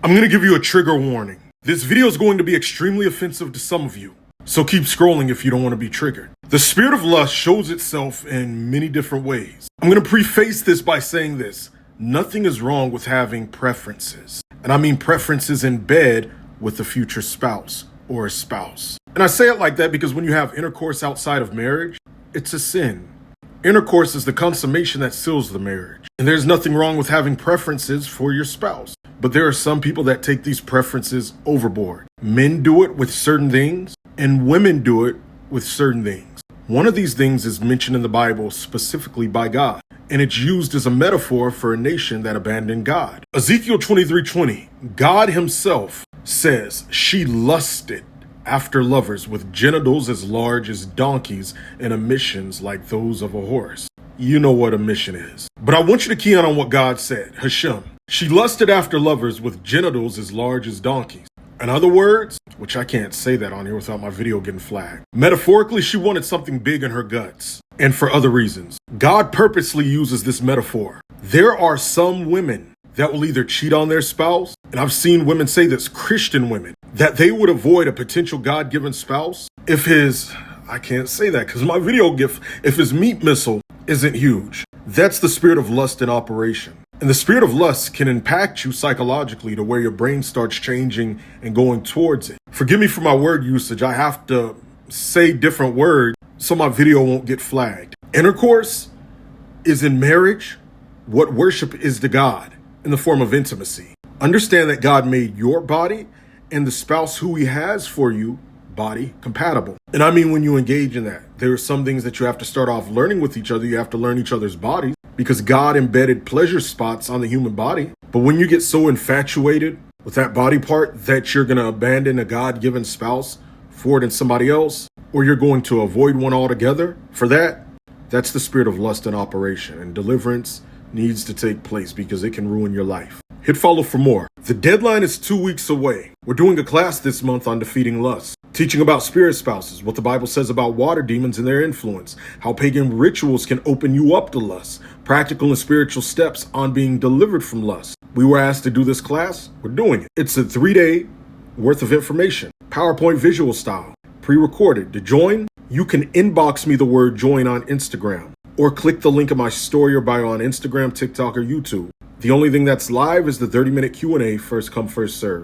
I'm going to give you a trigger warning. This video is going to be extremely offensive to some of you, so keep scrolling if you don't want to be triggered. The spirit of lust shows itself in many different ways. I'm going to preface this by saying this. Nothing is wrong with having preferences. And I mean preferences in bed with a future spouse or a spouse. And I say it like that because when you have intercourse outside of marriage, it's a sin. Intercourse is the consummation that seals the marriage. And there's nothing wrong with having preferences for your spouse. But there are some people that take these preferences overboard. Men do it with certain things, and women do it with certain things. One of these things is mentioned in the Bible specifically by God, and it's used as a metaphor for a nation that abandoned God. Ezekiel 23:20, God himself says, "She lusted after lovers with genitals as large as donkeys and emissions like those of a horse." You know what emission is. But I want you to key in on what God said. Hashem. She lusted after lovers with genitals as large as donkeys. In other words, which I can't say that on here without my video getting flagged. Metaphorically, she wanted something big in her guts. And for other reasons. God purposely uses this metaphor. There are some women that will either cheat on their spouse, and I've seen women say this, Christian women, that they would avoid a potential God-given spouse if I can't say that because my video gift, if his meat missile isn't huge. That's the spirit of lust in operation. And the spirit of lust can impact you psychologically to where your brain starts changing and going towards it. Forgive me for my word usage. I have to say different words so my video won't get flagged. Intercourse is in marriage what worship is to God in the form of intimacy. Understand that God made your body and the spouse who he has for you body compatible. And I mean, when you engage in that, there are some things that you have to start off learning with each other. You have to learn each other's bodies because God embedded pleasure spots on the human body. But when you get so infatuated with that body part that you're going to abandon a God-given spouse for it in somebody else, or you're going to avoid one altogether for that, that's the spirit of lust in operation. And deliverance needs to take place because it can ruin your life. Hit follow for more. The deadline is 2 weeks away. We're doing a class this month on defeating lust, teaching about spirit spouses, what the Bible says about water demons and their influence, how pagan rituals can open you up to lust, practical and spiritual steps on being delivered from lust. We were asked to do this class. We're doing it. It's a 3-day worth of information, PowerPoint visual style, pre-recorded. To join, you can inbox me the word join on Instagram or click the link in my story or bio on Instagram, TikTok, or YouTube. The only thing that's live is the 30-minute Q&A, first come, first serve.